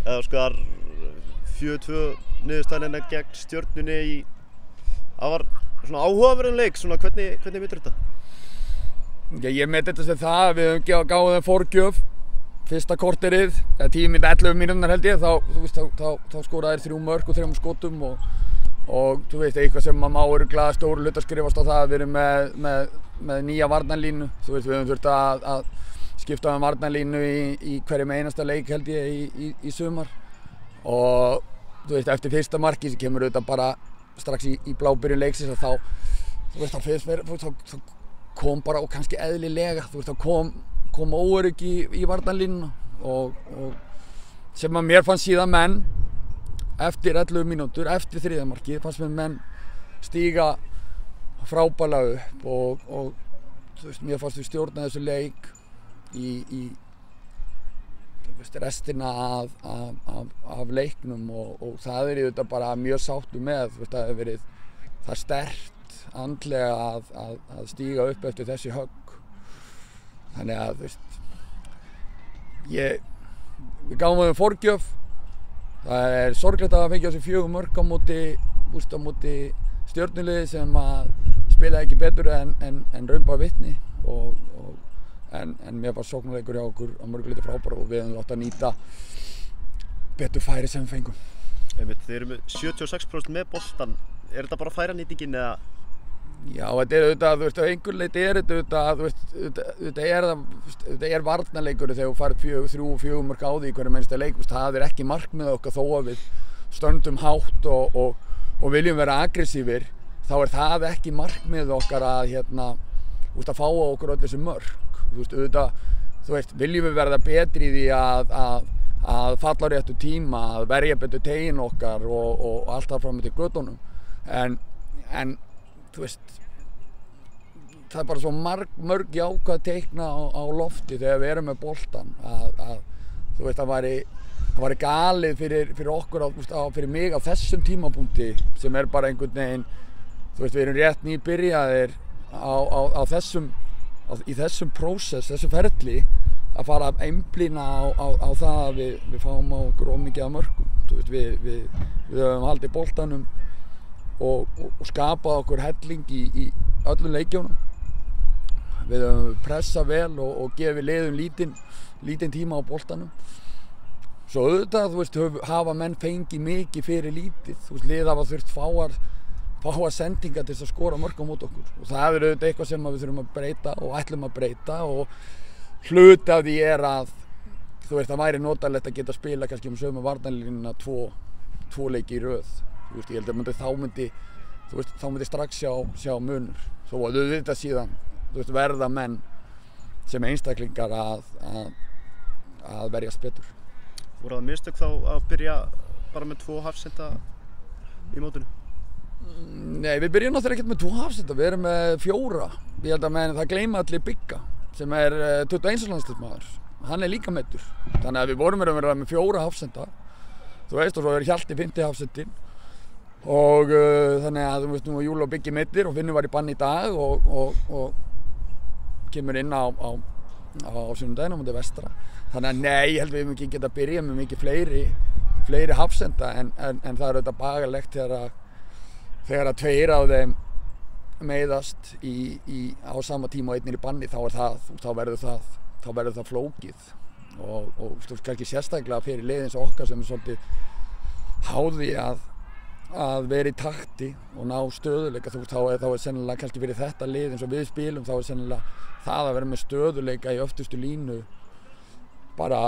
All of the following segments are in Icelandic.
eða sko þar 4-2 niðurstaðan gegn Stjörnunni í það var svona áhugaverðan leik, svona hvernig metur þetta? Já, ég met þetta sem það að við höfum gáðum þeim forgjöf fyrsta korterið, eða 10-11 mínútur held ég, þá skoraði þeir 3 mörk og 3 skotum og þú veist, eitthvað sem maður má örugglega stóru hluta skrifast á það að við erum með nýja varnarlínu. Þú veist, við höfum þurft að skipta varnarlínu í hverjum einasta leik held ég í sumar og þú veist, eftir fyrsta marki sem kemur auðvitað bara strax í blábyrjun leiksins að þú veist, þá fyrst mér, þá kom bara og kannski eðlilega, þú veist, þá kom óöryggi í varnarlínuna og sem að mér fannst síðan menn eftir 11 mínútur, eftir 3. markið, fannst mér menn stíga frábærlega upp og þú veist, mér fannst við stjórna þessu leik í þú veist, restina af leiknum og það er auðvitað bara mjög sáttur með, þú veist, það hefur verið það sterkt andlega að stíga upp eftir þessi högg. Þannig að, þú veist, við gáum þeim forgjöf. Það er sorglegt að fengja þessi 4 mörk á móti Stjörnuliði sem að spila ekki betur en raun bar vitni en mér var sóknarleikur hjá okkur á mörgu leyti frábær og við höfum átt að nýta betur færi sem við fengum. Þið eru með 76% með boltan. Er þetta bara færanýtingin eða? Já, þetta er auðvitað, þú veist, á einhver leyti er þetta auðvitað, þú veist, þetta er varnarleikur þegar þú færð 3-4 mörk á því í hverjum einasta leik, það er ekki markmið okkar þó að við stöndum hátt og viljum vera aggressífir, þá er það ekki markmið okkar að að fá á okkur öll þessi mörk. Þú veist, auðvitað, þú veist, viljum við verða betri í því að falla á réttu tíma, að verja betur tegin okkar og allt það fram til götunum, en þú veist, það er bara svo mörg jákvæð teikna á lofti þegar við erum með boltan að þú veist, það væri galið fyrir okkur, fyrir mig á þessum tímapunkti sem er bara einhvern veginn, þú veist, við erum rétt nýbyrjaðir í þessum prósess, þessu ferli að fara að einblína á það að við fáum á okkur ómikið af mörkum. Þú veist, við höfum haldið boltanum og skapað okkur helling í öllum leikjunum. Við höfum pressað vel og gefið liðum lítinn tíma á boltanum. Svo auðvitað, þú veist, hafa menn fengið mikið fyrir lítið. Þú veist, lið hafa þurft fáar sendingar til þess að skora mörk á móti okkur. Og það er auðvitað eitthvað sem við þurfum að breyta og ætlum að breyta og hluti af því er að, þú veist, það væri notalegt að geta spila kannski með sömu varnarlínuna 2 leiki í röð. Þú veist, ég held að þá myndi strax sjá munur. Svo að auðvitað síðan, þú veist, verða menn sem einstaklingar að verjast betur. Voru það mistök þá að byrja bara með 2 hafsenda í mótinu? Nei, við byrjum náttúrulega ekkert með 2 hafsenda, við erum með 4. Ég held að það gleyma allir Bigga sem er 21 landsliðsmaður. Hann er líka meiddur. Þannig að við vorum að vera með 4 hafsenda. Þú veist, og svo er Hjalti 5. hafsendinn. Og þannig að þú veist, nú var Júli og Biggi meiddir og Finnur var í bann í dag og kemur inn á sunnudaginn á móti Vestra. Þannig að nei, ég held við ekki geta að byrja með mikið fleiri hafsenda en það er auðvitað bagalegt þegar að 2 af þeim meiðast á sama tíma og 1 í banni, þá verður það flókið og kannski sérstaklega fyrir liðin eins og okkar sem er svolítið háði að vera í takti og ná stöðuleika. Þá er sennilega kannski fyrir þetta lið eins og við spilum, þá er sennilega það að vera með stöðuleika í öftustu línu bara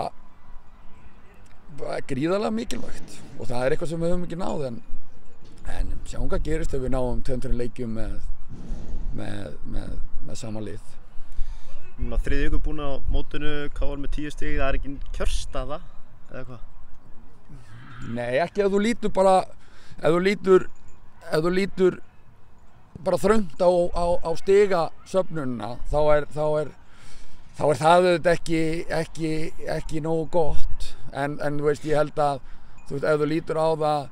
gríðarlega mikilvægt og það er eitthvað sem við höfum ekki náð en sjáum hvað gerist ef við náum 2-3 leikjum með sama lið. Núna 3 vikur búin á mótinu, KR með 10 stig, það er ekki kjörstaða eða hvað? Nei, ekki ef þú lítur bara þröngt á stigasöfnunina þá er það auðvitað ekki nógu gott en þú veist, ég held að þú veist, ef þú lítur á það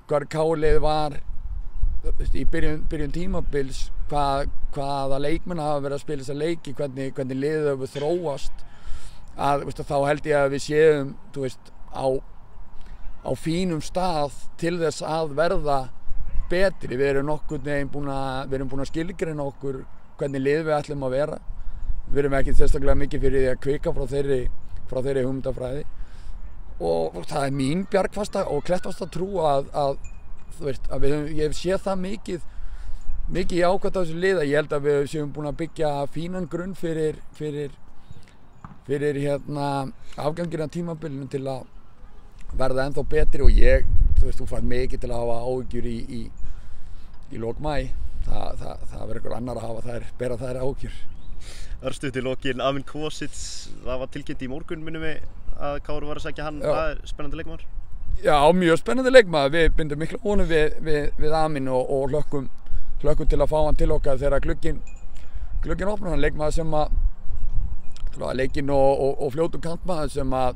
hvar KR-liðið var í byrjun tímabils, hvaða leikmenn hafa verið að spila þessa leiki, hvernig liðið hefur þróast þá held ég að við séum, þú veist, á fínum stað til þess að verða betri. Við erum nokkurn veginn búin að skilgreina okkur hvernig lið við ætlum að vera. Við erum ekki sérstaklega mikið fyrir því að kvika frá þeirri hugmyndafræði og það er mín bjargfasta og klettfasta trú að þú veist, ég hef séð það mikið jákvætt á þessu lið að ég held að við séum búin að byggja fínan grunn fyrir afganginn af tímabilinu til að verða ennþá betri og þú fær mikið til að hafa áhyggjur í lok maí. Það verður einhver annar að bera þær áhyggjur. Örstutt í lokin, Amin Kosic, það var tilkynnt í morgun minnum við að Kári var að sækja hann. Það er spennandi leikmaður. Já, mjög spennandi leikmaður. Við bindum mikla vonir við Amin og hlökkum til að fá hann til okkar þegar glugginn opnar. Hann leikmaður sem að leikinn og fljótur kantmaður sem að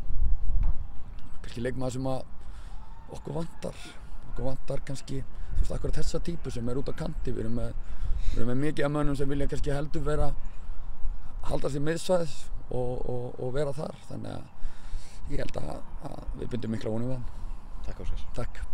kannski leikmaður sem að okkur vantar kannski akkurat þessa típu sem út á kanti. Við erum með mikið af mönnum sem vilja kannski heldur halda sér miðsvæðis og vera þar. Þannig að ég held að við bindum mikla vonir við hann. Takk Óskar. Takk.